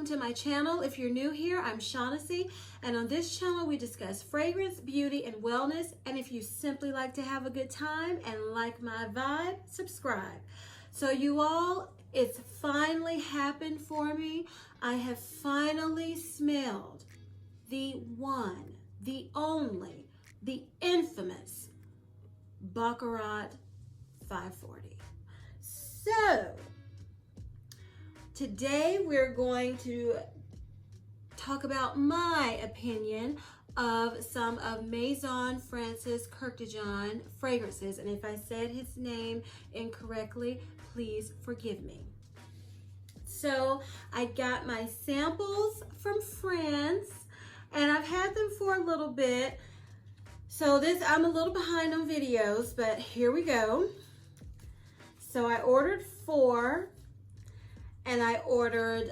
to my channel. If you're new here, I'm Shaughnessy, and on this channel we discuss fragrance, beauty, and wellness. And if you simply like to have a good time and like my vibe, subscribe. So you all, it's finally happened for me. I have finally smelled the one, the only, the infamous Baccarat 540. So today we're going to talk about my opinion of some of Maison Francis Kurkdjian fragrances. And if I said his name incorrectly, please forgive me. So I got my samples from France and I've had them for a little bit. So I'm a little behind on videos, but here we go. So I ordered 4. And I ordered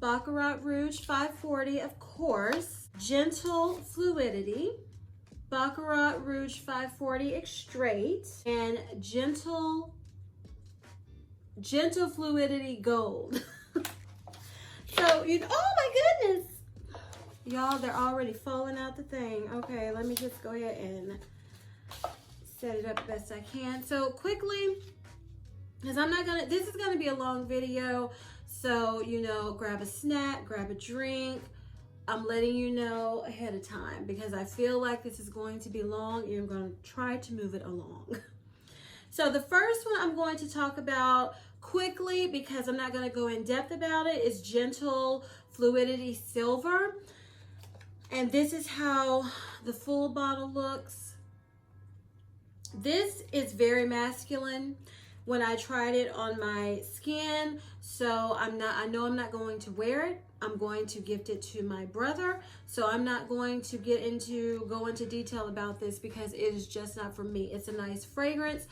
Baccarat Rouge 540, of course, Gentle Fluidity, Baccarat Rouge 540 Extrait, and Gentle Fluidity Gold. So, oh my goodness. Y'all, they're already falling out the thing. Okay, let me just go ahead and set it up the best I can. So quickly, because this is gonna be a long video, so grab a snack, grab a drink. I'm letting you know ahead of time because I feel like this is going to be long and I'm gonna try to move it along. So the first one I'm going to talk about quickly, because I'm not gonna go in depth about it, is Gentle Fluidity Silver. And this is how the full bottle looks. This is very masculine when I tried it on my skin, so I know I'm not going to wear it. I'm going to gift it to my brother, so I'm not going to go into detail about this because it is just not for me. It's a nice fragrance,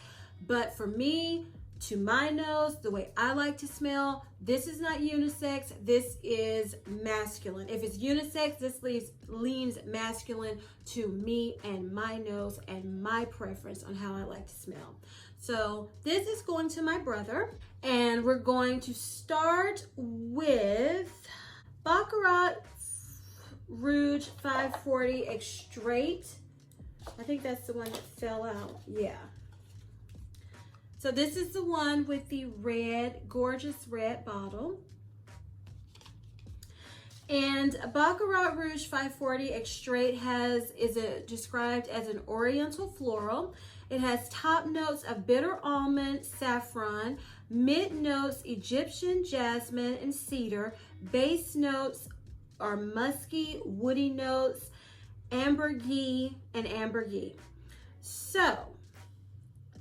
but for me, to my nose, the way I like to smell, this is not unisex. This is masculine. If it's unisex, this leans masculine to me and my nose and my preference on how I like to smell. So this is going to my brother, and we're going to start with Baccarat Rouge 540 Extrait. I think that's the one that fell out. Yeah. So this is the one with the red, gorgeous red bottle. And Baccarat Rouge 540 Extrait is described as an oriental floral. It has top notes of bitter almond, saffron, mid notes Egyptian jasmine and cedar, base notes are musky, woody notes, ambergris and ambergris. So,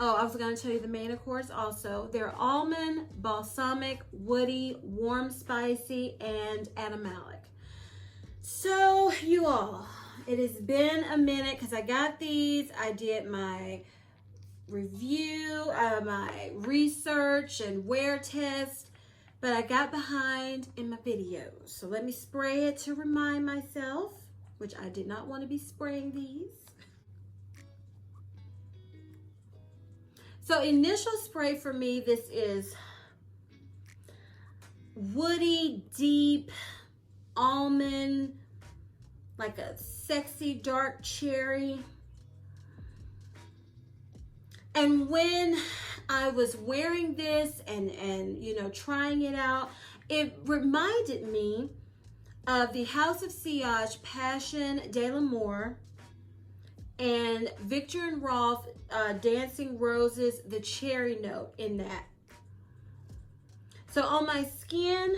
I was going to tell you the main accords also. They're almond, balsamic, woody, warm, spicy, and animalic. So, you all, it has been a minute because I got these. I did my review, my research and wear test, but I got behind in my videos. So let me spray it to remind myself, which I did not want to be spraying these. So initial spray for me, this is woody, deep, almond, like a sexy dark cherry. And when I was wearing this and trying it out, it reminded me of the House of Sillage Passion de l'Amour and Victor and Rolf Dancing Roses, the cherry note in that. So on my skin,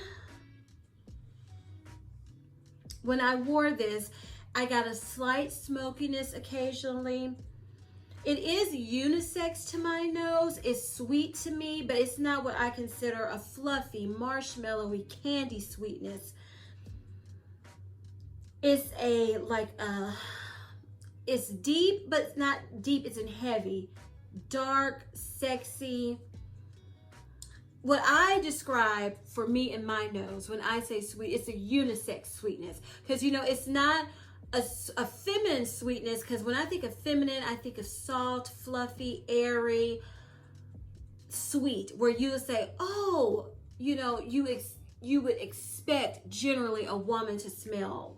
when I wore this, I got a slight smokiness occasionally. It is unisex to my nose. It's sweet to me, but it's not what I consider a fluffy, marshmallowy candy sweetness. It's it's deep, but it's not deep. It's in heavy, dark, sexy. What I describe for me and my nose when I say sweet, it's a unisex sweetness. Because, it's not a feminine sweetness, because when I think of feminine, I think of soft, fluffy, airy, sweet, where you would say, oh, you would expect generally a woman to smell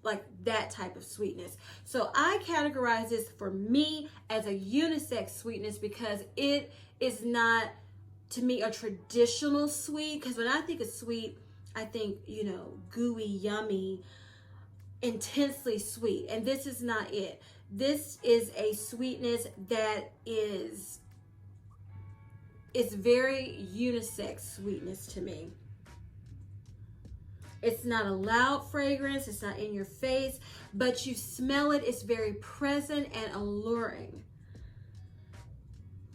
like that type of sweetness. So I categorize this for me as a unisex sweetness because it is not, to me, a traditional sweet. Because when I think of sweet, I think, you know, gooey, yummy, intensely sweet. And this is not it. This is a sweetness that is very unisex sweetness to me. It's not a loud fragrance, it's not in your face, but you smell it, it's very present and alluring.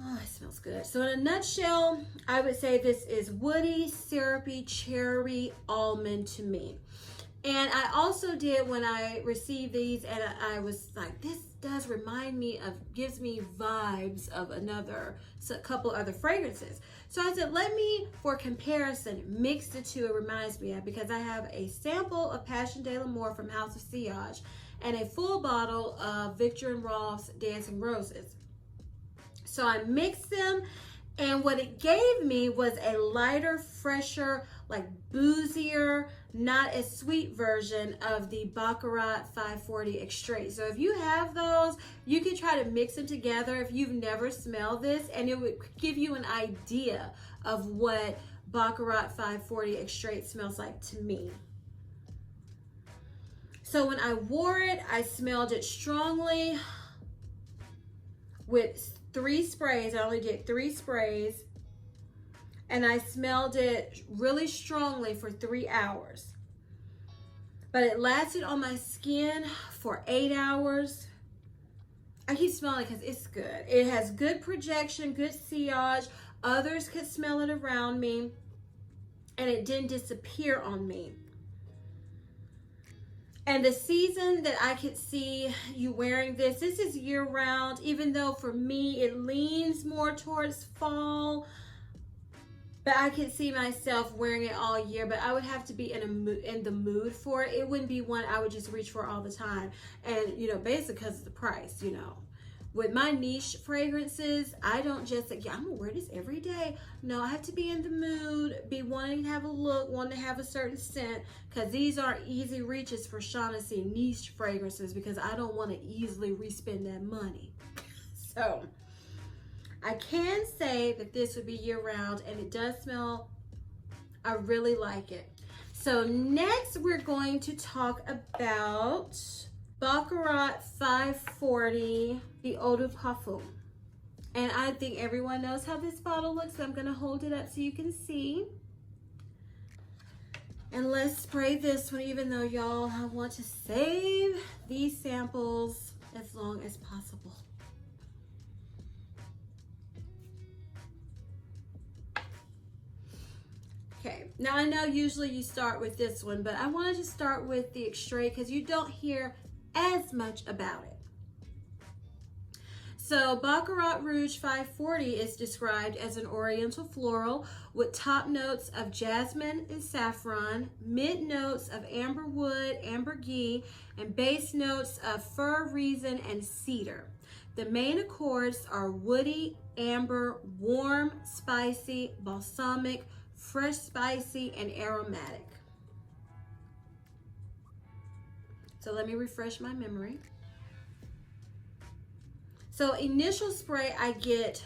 Oh, it smells good. So in a nutshell, I would say this is woody, syrupy, cherry, almond to me. And I also did, when I received these, and I was like, this does remind me of, gives me vibes of a couple other fragrances. So I said, let me, for comparison, mix the two it reminds me of, because I have a sample of Passion de l'Amour from House of Sillage and a full bottle of Victor and Rolf's Dancing Roses. So I mixed them, and what it gave me was a lighter, fresher, like boozier, not as sweet version of the Baccarat 540 Extrait. So if you have those, you can try to mix them together if you've never smelled this, and it would give you an idea of what Baccarat 540 Extrait smells like to me. So when I wore it, I smelled it strongly with 3 sprays. I only did 3 sprays. And I smelled it really strongly for 3 hours. But it lasted on my skin for 8 hours. I keep smelling it because it's good. It has good projection, good sillage. Others could smell it around me, and it didn't disappear on me. And the season that I could see you wearing this is year round, even though for me it leans more towards fall. But I could see myself wearing it all year, but I would have to be in the mood for it. It wouldn't be one I would just reach for all the time. And, you know, basically because of the price, you know. With my niche fragrances, I don't just say, yeah, I'm going to wear this every day. No, I have to be in the mood, be wanting to have a look, wanting to have a certain scent, because these aren't easy reaches for Shaughnessy niche fragrances, because I don't want to easily respend that money. So I can say that this would be year-round, and it does smell, I really like it. So next we're going to talk about Baccarat 540, the Eau de Parfum. And I think everyone knows how this bottle looks, so I'm going to hold it up so you can see. And let's spray this one, even though y'all want to save these samples as long as possible. Okay, now I know usually you start with this one, but I wanted to start with the Extrait because you don't hear as much about it. So Baccarat Rouge 540 is described as an oriental floral with top notes of jasmine and saffron, mid notes of amber wood, ambergris, and base notes of fir, resin, and cedar. The main accords are woody, amber, warm, spicy, balsamic, fresh, spicy, and aromatic. So let me refresh my memory. So initial spray, I get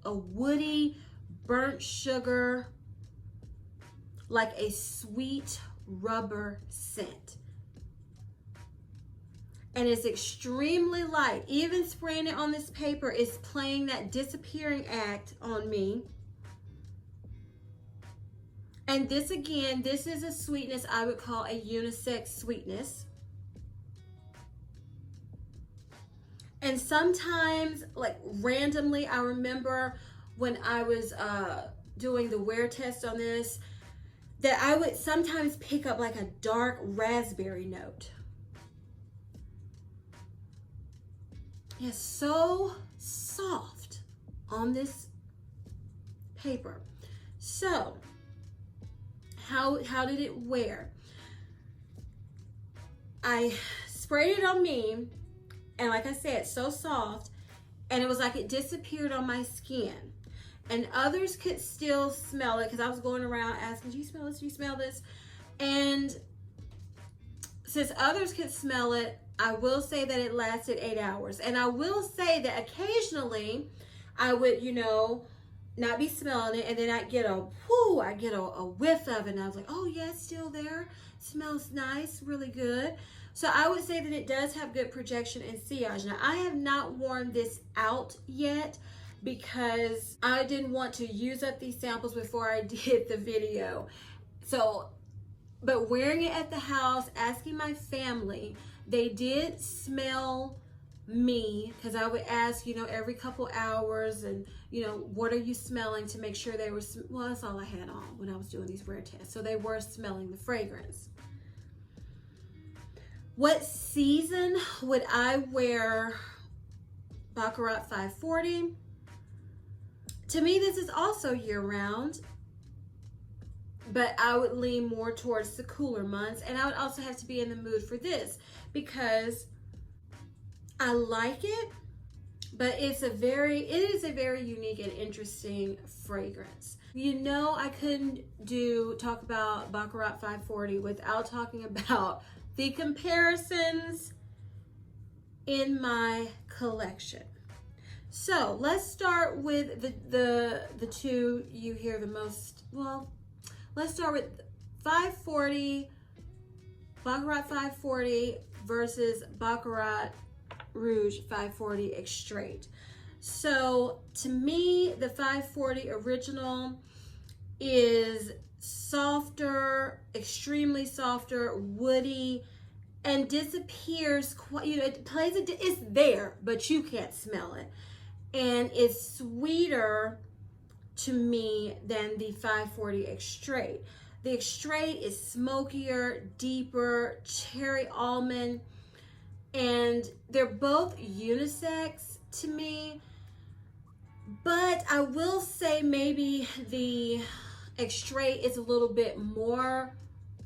a woody, burnt sugar, like a sweet rubber scent. And it's extremely light. Even spraying it on this paper is playing that disappearing act on me. And this again, this is a sweetness I would call a unisex sweetness. And sometimes, like randomly, I remember when I was doing the wear test on this, that I would sometimes pick up like a dark raspberry note. It's so soft on this paper. So, how did it wear? I sprayed it on me, and like I said, so soft, and it was like it disappeared on my skin. and others could still smell it, because I was going around asking, do you smell this? Do you smell this? And since others could smell it, I will say that it lasted 8 hours. And I will say that occasionally I would, you know, not be smelling it, and then I'd get a whiff of it, and I was like, oh yeah, it's still there. Smells nice, really good. So I would say that it does have good projection and sillage. Now, I have not worn this out yet because I didn't want to use up these samples before I did the video. So, but wearing it at the house, asking my family, they did smell me, because I would ask, you know, every couple hours, and, you know, what are you smelling, to make sure they were, well, that's all I had on when I was doing these wear tests. So they were smelling the fragrance. What season would I wear Baccarat 540? To me, this is also year-round, but I would lean more towards the cooler months, and I would also have to be in the mood for this, because I like it, but it is a very unique and interesting fragrance. You know, I couldn't talk about Baccarat 540 without talking about the comparisons in my collection. So let's start with the two you hear the most. Well, let's start with 540, Baccarat 540 versus Baccarat Rouge 540 Extrait. So to me, the 540 original is softer, extremely softer, woody, and disappears quite, you know, it's there, but you can't smell it. And it's sweeter to me than the 540 Extrait. The Extrait is smokier, deeper, cherry almond, and they're both unisex to me. But I will say maybe the Extrait is a little bit more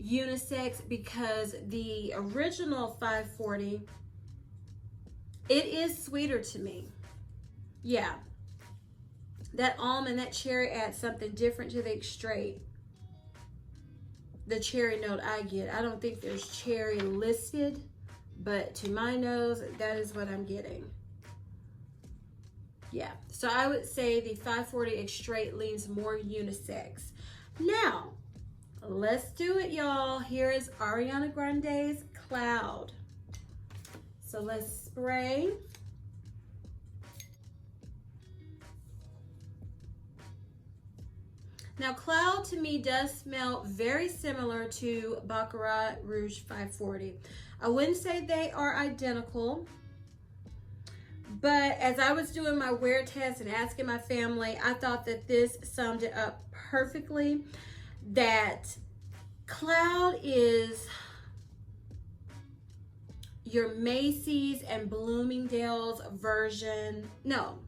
unisex, because the original 540, it is sweeter to me. Yeah, that almond, that cherry adds something different to the Extrait. The cherry note I get, I don't think there's cherry listed, but to my nose, that is what I'm getting. Yeah, so I would say the 540 Extrait leans more unisex. Now, let's do it, y'all. Here is Ariana Grande's Cloud. So let's spray. Now, Cloud to me does smell very similar to Baccarat Rouge 540. I wouldn't say they are identical, but as I was doing my wear test and asking my family, I thought that this summed it up perfectly. That Cloud is your Macy's and Bloomingdale's version. No.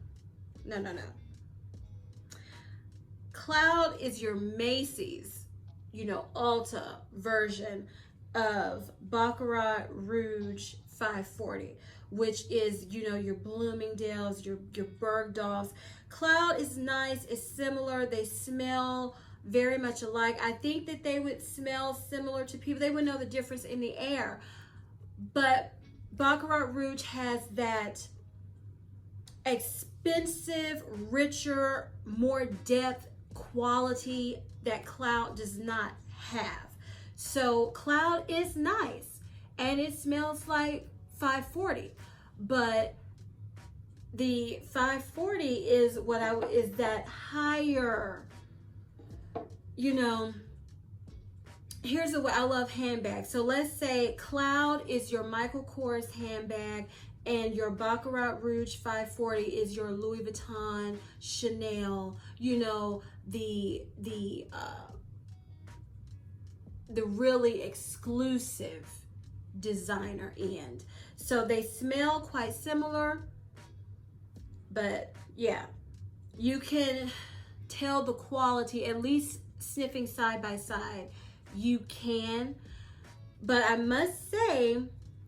Cloud is your Macy's, you know, Ulta version of Baccarat Rouge 540, which is, you know, your Bloomingdale's, your Bergdorf's. Cloud is nice, it's similar, they smell very much alike. I think that they would smell similar to people. They would know the difference in the air. But Baccarat Rouge has that expensive, richer, more depth quality that Cloud does not have. So Cloud is nice and it smells like 540, but the 540 is is that higher, you know. Here's the way I love handbags. So let's say Cloud is your Michael Kors handbag and your Baccarat Rouge 540 is your Louis Vuitton, Chanel, you know, the really exclusive designer end. So they smell quite similar, but yeah, you can tell the quality, at least sniffing side by side. You can, but I must say,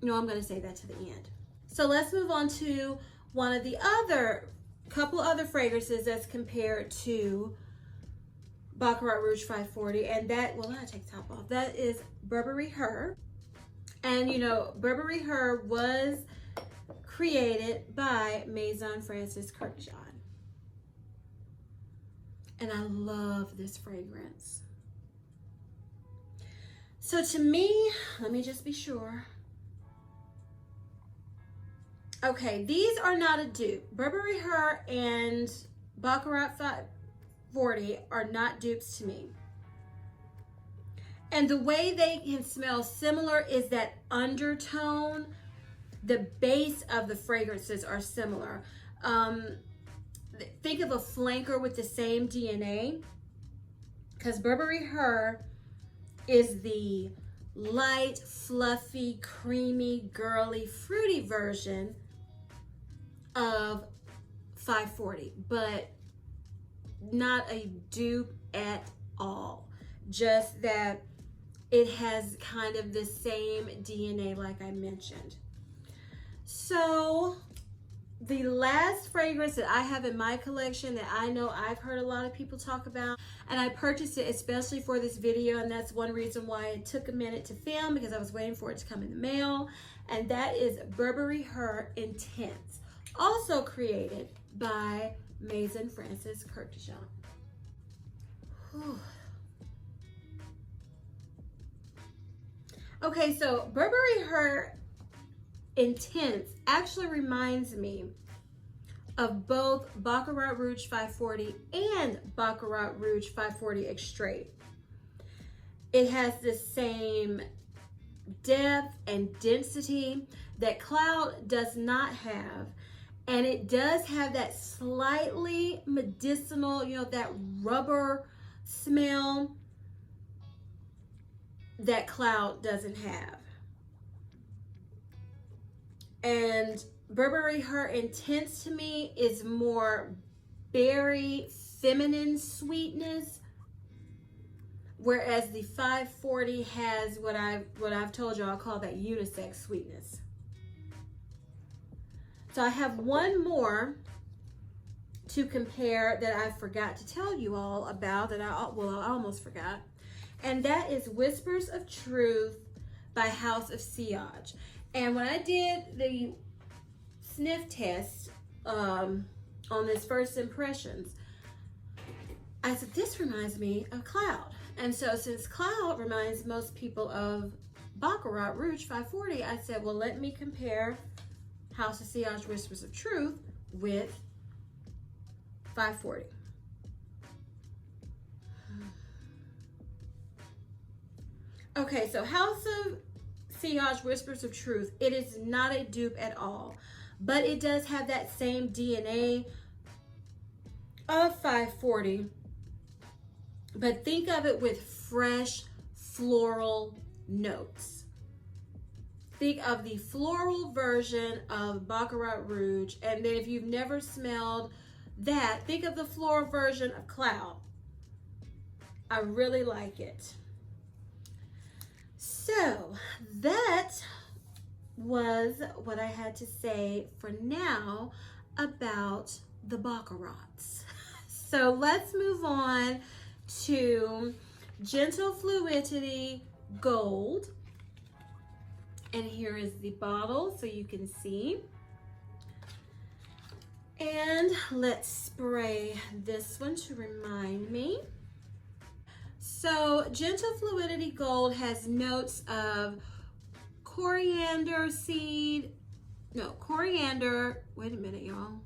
no, I'm going to say that to the end. So let's move on to one of the other couple other fragrances that's compared to Baccarat Rouge 540, and that, well, I take the top off. That is Burberry Her. And you know, Burberry Her was created by Maison Francis Kurkdjian. And I love this fragrance. So to me, let me just be sure. Okay, these are not a dupe. Burberry Her and Baccarat 540 are not dupes to me. And the way they can smell similar is that undertone. The base of the fragrances are similar. Think of a flanker with the same DNA, because Burberry Her is the light, fluffy, creamy, girly, fruity version of 540, but not a dupe at all. Just that it has kind of the same DNA like I mentioned. So the last fragrance that I have in my collection that I know I've heard a lot of people talk about, and I purchased it especially for this video, and that's one reason why it took a minute to film, because I was waiting for it to come in the mail, and that is Burberry Her Intense, also created by Maison Francis Kurkdjian. Okay, so Burberry Her Intense actually reminds me of both Baccarat Rouge 540 and Baccarat Rouge 540 Extrait. It has the same depth and density that Cloud does not have, and it does have that slightly medicinal, you know, that rubber smell that Cloud doesn't have. And Burberry Her Intense to me is more berry, feminine sweetness, whereas the 540 has what I've told you I'll call that unisex sweetness. So I have one more to compare that I forgot to tell you all about, that I almost forgot, and that is Whispers of Truth by House of Sillage. And when I did the sniff test on this first impressions, I said, this reminds me of Cloud. And so since Cloud reminds most people of Baccarat Rouge 540, I said, well, let me compare House of Sillage Whispers of Truth with 540. Okay, so House of Sillage Whispers of Truth, it is not a dupe at all, but it does have that same DNA of 540, but think of it with fresh floral notes. Think of the floral version of Baccarat Rouge, and then if you've never smelled that, think of the floral version of Cloud. I really like it. So that was what I had to say for now about the Baccarats. So let's move on to Gentle Fluidity Gold. And here is the bottle so you can see. And let's spray this one to remind me. So Gentle Fluidity Gold has notes of coriander seed, wait a minute, y'all.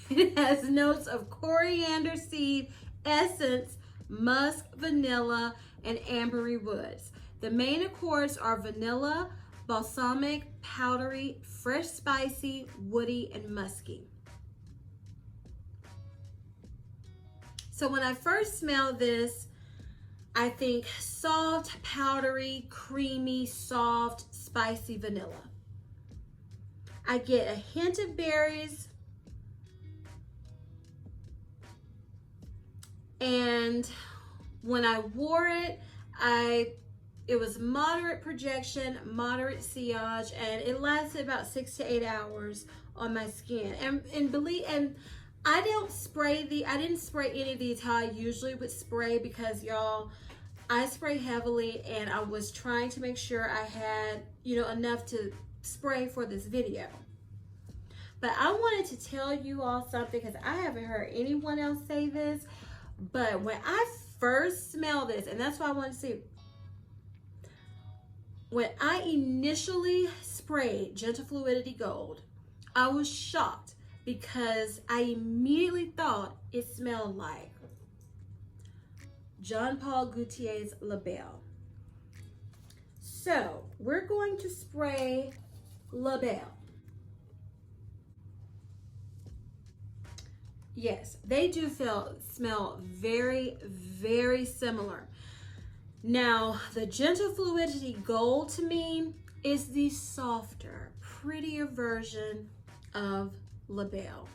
It has notes of coriander seed, essence, musk, vanilla, and ambery woods. The main accords are vanilla, balsamic, powdery, fresh spicy, woody, and musky. So when I first smell this, I think soft, powdery, creamy, soft, spicy vanilla. I get a hint of berries, and when I wore it, It was moderate projection, moderate sillage, and it lasted about 6 to 8 hours on my skin. And I didn't spray any of these how I usually would spray, because y'all, I spray heavily and I was trying to make sure I had, enough to spray for this video. But I wanted to tell you all something, because I haven't heard anyone else say this, but when I first smelled this, and that's why I wanted to see, when I initially sprayed Gentle Fluidity Gold, I was shocked because I immediately thought it smelled like Jean Paul Gaultier's La Belle. So we're going to spray La Belle. Yes, they do smell very, very similar. Now, the Gentle Fluidity Gold to me is the softer, prettier version of La Belle.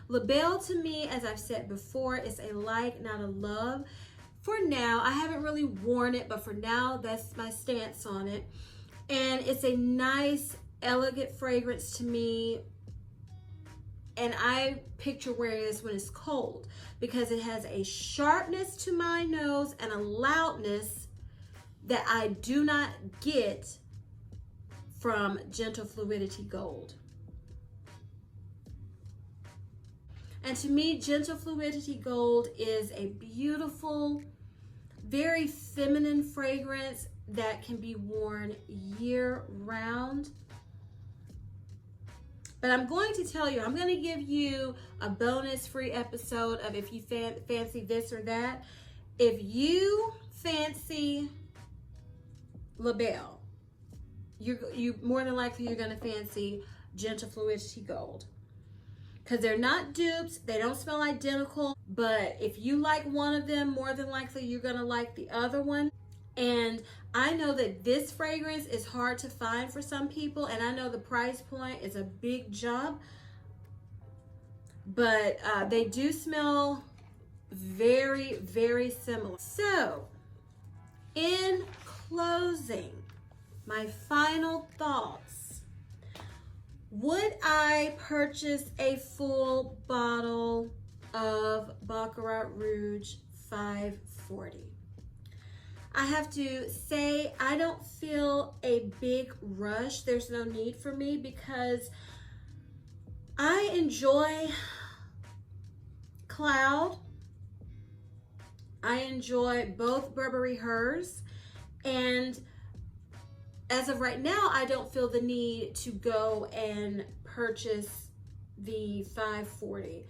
La Belle to me, as I've said before, is a like, not a love. For now, I haven't really worn it, but for now, that's my stance on it. And it's a nice, elegant fragrance to me. And I picture wearing this when it's cold, because it has a sharpness to my nose and a loudness that I do not get from Gentle Fluidity Gold. And to me, Gentle Fluidity Gold is a beautiful, very feminine fragrance that can be worn year round. But I'm going to tell you, I'm going to give you a bonus free episode of if you fancy this or that. If you fancy La Belle, you more than likely you're going to fancy Gentle Fluidity Gold, because they're not dupes. They don't smell identical, but if you like one of them, more than likely you're going to like the other one. And I know that this fragrance is hard to find for some people, and I know the price point is a big jump, but they do smell very, very similar. So, in closing, my final thoughts. Would I purchase a full bottle of Baccarat Rouge 540? I have to say, I don't feel a big rush. There's no need for me, because I enjoy Cloud. I enjoy both Burberry Hers, and as of right now, I don't feel the need to go and purchase the 540.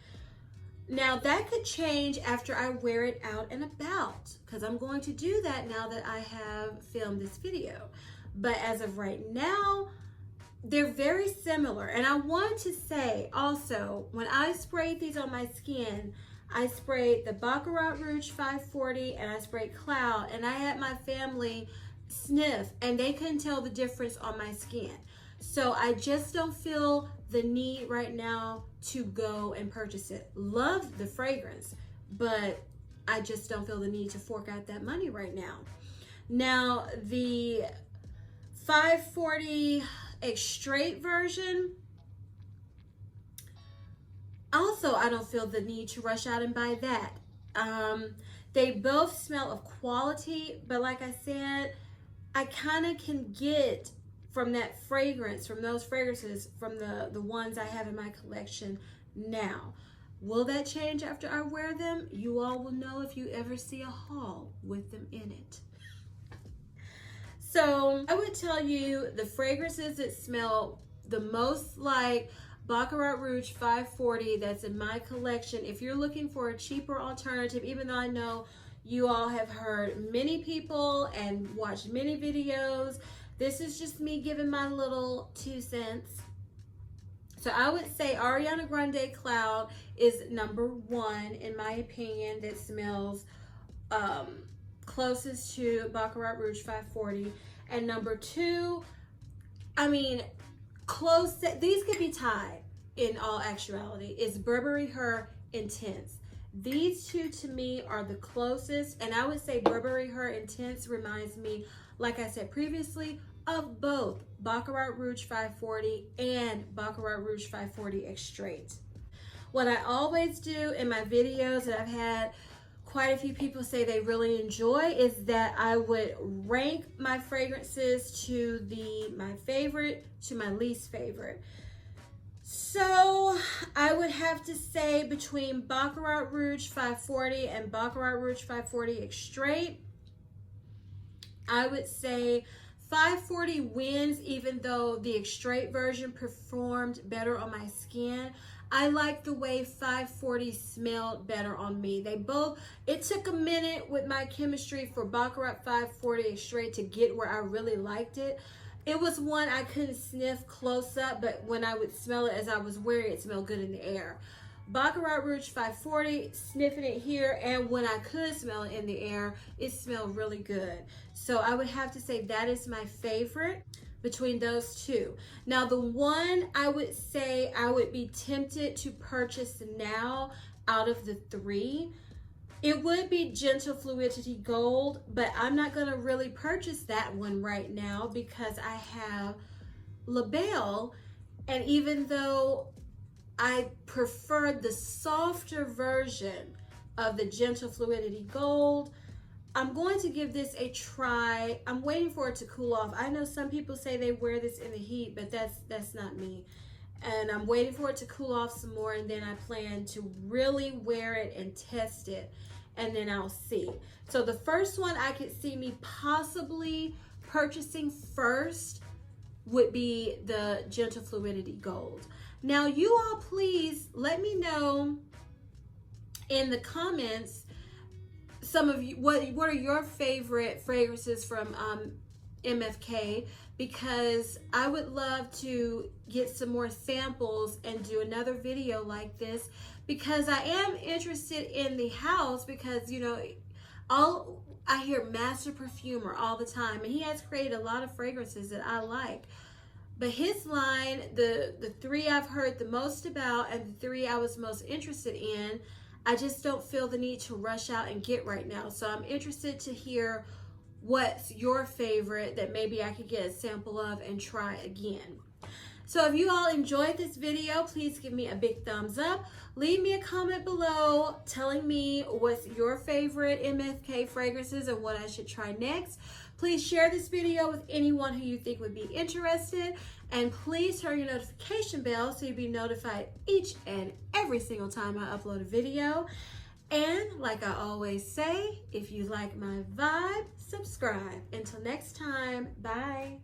Now, that could change after I wear it out and about, because I'm going to do that now that I have filmed this video. But as of right now, they're very similar. And I want to say also, when I sprayed these on my skin, I sprayed the Baccarat Rouge 540 and I sprayed Cloud, and I had my family sniff and they couldn't tell the difference on my skin. So I just don't feel the need right now to go and purchase it. Love the fragrance, but I just don't feel the need to fork out that money right now. Now, the 540 Extrait version, also I don't feel the need to rush out and buy that. They both smell of quality, but like I said, I kind of can get from that fragrance, from those fragrances, from the ones I have in my collection now. Will that change after I wear them? You all will know if you ever see a haul with them in it. So I would tell you the fragrances that smell the most like Baccarat Rouge 540 that's in my collection. If you're looking for a cheaper alternative, even though I know you all have heard many people and watched many videos, this is just me giving my little 2 cents. So I would say Ariana Grande Cloud is #1 in my opinion that smells closest to Baccarat Rouge 540. And #2, I mean, these could be tied in all actuality, is Burberry Her Intense. These two to me are the closest, and I would say Burberry Her Intense reminds me, like I said previously, of both Baccarat Rouge 540 and Baccarat Rouge 540 Extrait. What I always do in my videos that I've had quite a few people say they really enjoy is that I would rank my fragrances to my favorite to my least favorite. So I would have to say between Baccarat Rouge 540 and Baccarat Rouge 540 Extrait, I would say 540 wins, even though the Extrait version performed better on my skin. I like the way 540 smelled better on me. It took a minute with my chemistry for Baccarat 540 Extrait to get where I really liked it. It was one I couldn't sniff close up, but when I would smell it as I was wearing it, it smelled good in the air. Baccarat Rouge 540, sniffing it here, and when I could smell it in the air, it smelled really good. So I would have to say that is my favorite between those two. Now, the one I would say I would be tempted to purchase now out of the three, it would be Gentle Fluidity Gold, but I'm not gonna really purchase that one right now because I have La Belle, and even though I prefer the softer version of the Gentle Fluidity Gold, I'm going to give this a try. I'm waiting for it to cool off. I know some people say they wear this in the heat, but that's not me. And I'm waiting for it to cool off some more, and then I plan to really wear it and test it, and then I'll see. So the first one I could see me possibly purchasing first would be the Gentle Fluidity Gold. Now, you all please let me know in the comments some of you, what are your favorite fragrances from MFK, because I would love to get some more samples and do another video like this, because I am interested in the house, because you know, I hear Master Perfumer all the time, and he has created a lot of fragrances that I like. But his line, the three I've heard the most about and the three I was most interested in, I just don't feel the need to rush out and get right now. So I'm interested to hear what's your favorite that maybe I could get a sample of and try again. So if you all enjoyed this video, please give me a big thumbs up. Leave me a comment below telling me what's your favorite MFK fragrances and what I should try next. Please share this video with anyone who you think would be interested. And please turn your notification bell so you'll be notified each and every single time I upload a video. And like I always say, if you like my vibe, subscribe. Until next time, bye.